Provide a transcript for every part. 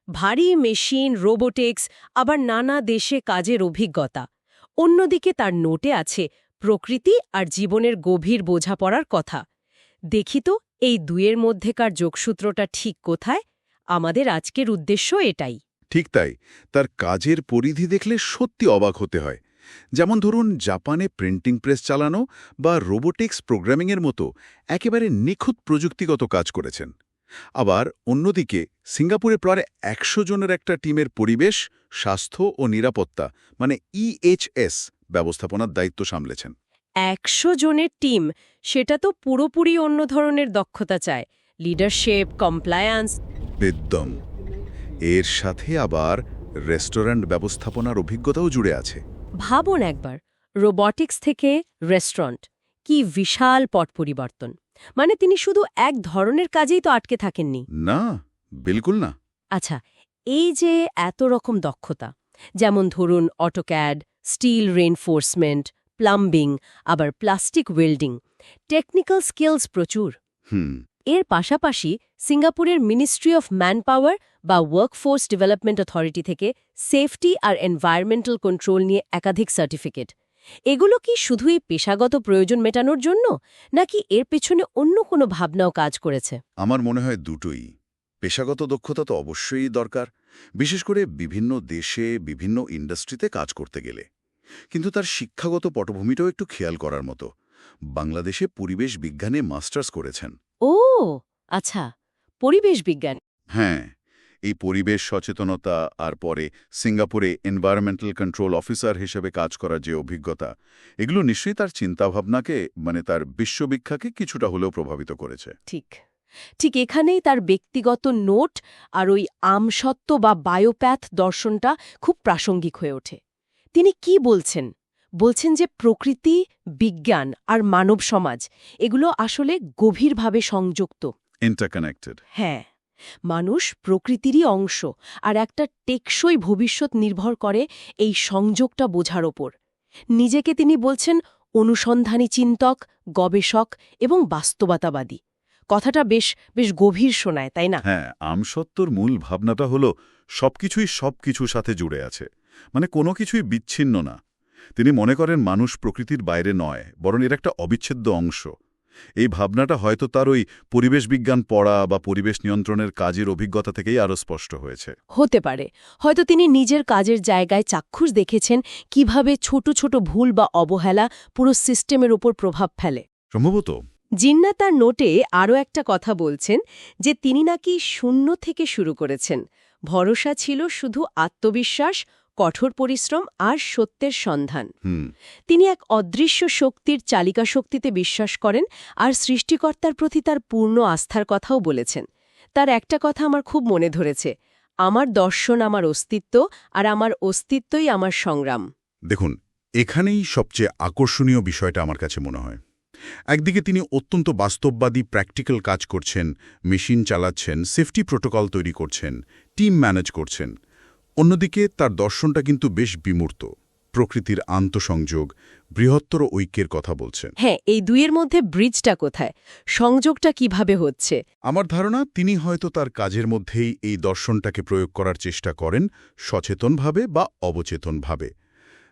ভারী machine, robotics, আবার নানা দেশে কাজের অভিজ্ঞতা। অন্যদিকে তার নোটে আছে প্রকৃতি আর জীবনের গভীর বোঝাপড়ার কথা। দেখি তো এই দুয়ের মধ্যেকার যোগসূত্রটা ঠিক কোথায়? আমাদের আজকের উদ্দেশ্য এটাই। ঠিক তাই, তার কাজের পরিধি দেখলে সত্যি অবাক হতে হয়। যেমন ধরুন, জাপানে প্রিন্টিং প্রেস চালানো বা রোবোটিক্স প্রোগ্রামিংয়ের মতো একেবারে নিখুঁত প্রযুক্তিগত কাজ করেছেন। আবার অন্যদিকে সিঙ্গাপুরে প্রায় ১০০ জনের একটা টিমের পরিবেশ, স্বাস্থ্য ও নিরাপত্তা মানে EHS ব্যবস্থাপনার দায়িত্ব সামলেছেন। ১০০ জনের টিম, সেটা তো পুরোপুরি অন্য ধরনের দক্ষতা চায়। Leadership, compliance. বেদ্যম। এর সাথে আবার রেস্টুরেন্ট ব্যবস্থাপনার অভিজ্ঞতাও জুড়ে আছে। ভাবুন একবার, রোবটিক্স থেকে রেস্টুরেন্ট, কি বিশাল পট পরিবর্তন। মানে তিনি শুধু এক ধরনের কাজেই তো আটকে থাকেননি। না, বিলকুল না। আচ্ছা, এই যে এত রকম দক্ষতা, যেমন ধরুন অটোক্যাড, স্টিল রেইনফোর্সমেন্ট, প্লাম্বিং, আবার প্লাস্টিক ওয়েল্ডিং, টেকনিক্যাল স্কিলস প্রচুর। হুম। এর পাশাপাশি সিঙ্গাপুরের মিনিস্ট্রি অফ ম্যানপাওয়ার বা ওয়ার্কফোর্স ডেভেলপমেন্ট অথরিটি থেকে সেফটি আর এনভায়রনমেন্টাল কন্ট্রোল নিয়ে একাধিক সার্টিফিকেট। এগুলো কি শুধুই পেশাগত প্রয়োজন মেটানোর জন্য, নাকি এর পেছনে অন্য কোনো ভাবনাও কাজ করেছে? আমার মনে হয় দুটোই। পেশাগত দক্ষতা তো অবশ্যই দরকার, বিশেষ করে বিভিন্ন দেশে বিভিন্ন ইন্ডাস্ট্রিতে কাজ করতে গেলে। কিন্তু তার শিক্ষাগত পটভূমিটাও একটু খেয়াল করার মতো। বাংলাদেশে পরিবেশ বিজ্ঞানে মাস্টার্স করেছেন। ও আচ্ছা, পরিবেশ বিজ্ঞান। হ্যাঁ, এই পরিবেশ সচেতনতা আর পরে সিঙ্গাপুরে এনভায়রনমেন্টাল কন্ট্রোল অফিসার হিসেবে কাজ করার যে অভিজ্ঞতা, এগুলো নিশ্চয়ই তার চিন্তাভাবনাকে তার বিশ্ববিখ্যাকে কিছুটা হলেও প্রভাবিত করেছে। ঠিক ঠিক এখানেই তার ব্যক্তিগত নোট আর ওই আমসত্ত্ব বা বায়োপ্যাথ দর্শনটা খুব প্রাসঙ্গিক হয়ে ওঠে। তিনি কি বলছেন? বলছেন যে প্রকৃতি, বিজ্ঞান আর মানব সমাজ এগুলো আসলে গভীরভাবে সংযুক্ত। ইন্টারকানেক্টেড। হ্যাঁ, মানুষ প্রকৃতিরই অংশ, আর একটা টেকসই ভবিষ্যৎ নির্ভর করে এই সংযোগটা বোঝার ওপর। নিজেকে তিনি বলছেন অনুসন্ধানী চিন্তক, গবেষক এবং বাস্তবতাবাদী। কথাটা বেশ বেশ গভীর শোনায়, তাই না? হ্যাঁ, আমসত্ত্বর মূল ভাবনাটা হলো সবকিছুই সবকিছুর সাথে জুড়ে আছে, মানে কোনো কিছুই বিচ্ছিন্ন না। তিনি মনে করেন মানুষ প্রকৃতির বাইরে নয়, বরং এর একটা অবিচ্ছেদ্য অংশ। এই ভাবনাটা হয়তো তার ওই পরিবেশ বিজ্ঞান পড়া বা পরিবেশ নিয়ন্ত্রণের কাজের অভিজ্ঞতা থেকেই আরও স্পষ্ট হয়েছে। হতে পারে। হয়তো তিনি নিজের কাজের জায়গায় চাক্ষুষ দেখেছেন কিভাবে ছোট ছোট ভুল বা অবহেলা পুরো সিস্টেমের উপর প্রভাব ফেলে। সম্ভবত। জিন্না তার নোটে আরও একটা কথা বলছেন, যে তিনি নাকি শূন্য থেকে শুরু করেছেন। ভরসা ছিল শুধু আত্মবিশ্বাস, কঠোর পরিশ্রম আর সত্যের সন্ধান। তিনি এক অদৃশ্য শক্তির চালিকা শক্তিতে বিশ্বাস করেন, আর সৃষ্টিকর্তার প্রতি তার পূর্ণ আস্থার কথাও বলেছেন। তার একটা কথা আমার খুব মনে ধরেছে, আমার দর্শন আমার অস্তিত্ব, আর আমার অস্তিত্বই আমার সংগ্রাম। দেখুন, এখানেই সবচেয়ে আকর্ষণীয় বিষয়টা আমার কাছে মনে হয়। একদিকে তিনি অত্যন্ত বাস্তববাদী প্র্যাকটিক্যাল কাজ করছেন, মেশিন চালাচ্ছেন, সেফটি প্রোটোকল তৈরি করছেন, টিম ম্যানেজ করছেন। অন্যদিকে তার দর্শনটা কিন্তু বেশ বিমূর্ত, প্রকৃতির আন্তঃসংযোগ, বৃহত্তর ঐক্যের কথা বলছেন। হ্যাঁ, এই দুইয়ের মধ্যে ব্রিজটা কোথায়? সংযোগটা কিভাবে হচ্ছে? আমার ধারণা তিনি হয়তো তার কাজের মধ্যেই এই দর্শনটাকে প্রয়োগ করার চেষ্টা করেন, সচেতনভাবে বা অবচেতনভাবে।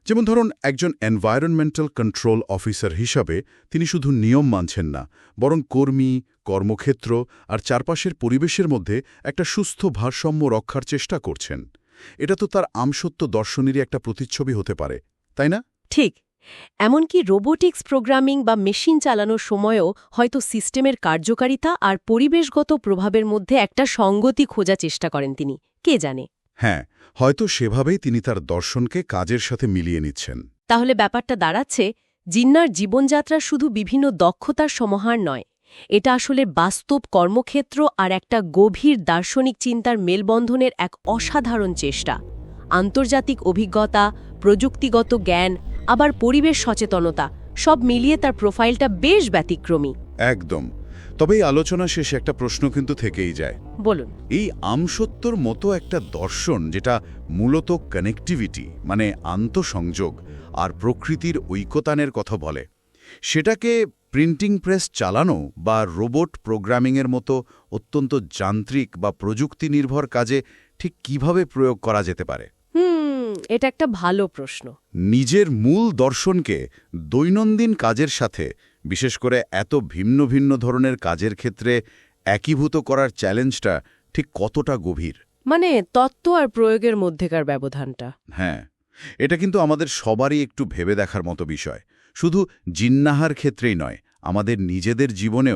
যেমন ধরুন, একজন এনভায়রনমেন্টাল কন্ট্রোল অফিসার হিসাবে তিনি শুধু নিয়ম মানছেন না, বরং কর্মী, কর্মক্ষেত্র আর চারপাশের পরিবেশের মধ্যে একটা সুস্থ ভারসাম্য রক্ষার চেষ্টা করছেন। এটা তো তার আমসত্ত্ব দর্শনেরই একটা প্রতিচ্ছবি হতে পারে, তাই না? ঠিক। এমনকি রোবোটিক্স প্রোগ্রামিং বা মেশিন চালানোর সময়ও হয়তো সিস্টেমের কার্যকারিতা আর পরিবেশগত প্রভাবের মধ্যে একটা সঙ্গতি খোঁজার চেষ্টা করেন তিনি, কে জানে। হ্যাঁ, হয়তো সেভাবেই তিনি তার দর্শনকে কাজের সাথে মিলিয়ে নিচ্ছেন। তাহলে ব্যাপারটা দাঁড়াচ্ছে, জিন্নার জীবনযাত্রা শুধু বিভিন্ন দক্ষতার সমাহার নয়, এটা আসলে বাস্তব কর্মক্ষেত্র আর একটা গভীর দার্শনিক চিন্তার মেলবন্ধনের এক অসাধারণ চেষ্টা। আন্তর্জাতিক অভিজ্ঞতা, প্রযুক্তিগত জ্ঞান, আবার পরিবেশ সচেতনতা, সব মিলিয়ে তার প্রোফাইলটা বেশ ব্যতিক্রমী। একদম। তবে এই আলোচনা শেষে একটা প্রশ্ন কিন্তু থেকেই যায়। বলুন। এই আমসত্ত্বর মতো একটা দর্শন, যেটা মূলত কানেক্টিভিটি মানে আন্তঃসংযোগ আর প্রকৃতির ঐকতানের কথা বলে, সেটাকে প্রিন্টিং প্রেস চালানো বা রোবট প্রোগ্রামিংয়ের মতো অত্যন্ত যান্ত্রিক বা প্রযুক্তি নির্ভর কাজে ঠিক কিভাবে প্রয়োগ করা যেতে পারে? এটা একটা ভালো প্রশ্ন। নিজের মূল দর্শনকে দৈনন্দিন কাজের সাথে, বিশেষ করে এত ভিন্ন ভিন্ন ধরনের কাজের ক্ষেত্রে একীভূত করার চ্যালেঞ্জটা ঠিক কতটা গভীর? মানে তত্ত্ব আর প্রয়োগের মধ্যেকার ব্যবধানটা। হ্যাঁ, এটা কিন্তু আমাদের সবারই একটু ভেবে দেখার মতো বিষয়। শুধু জিন্নাহার ক্ষেত্রেই নয়, আমাদের নিজেদের জীবনেও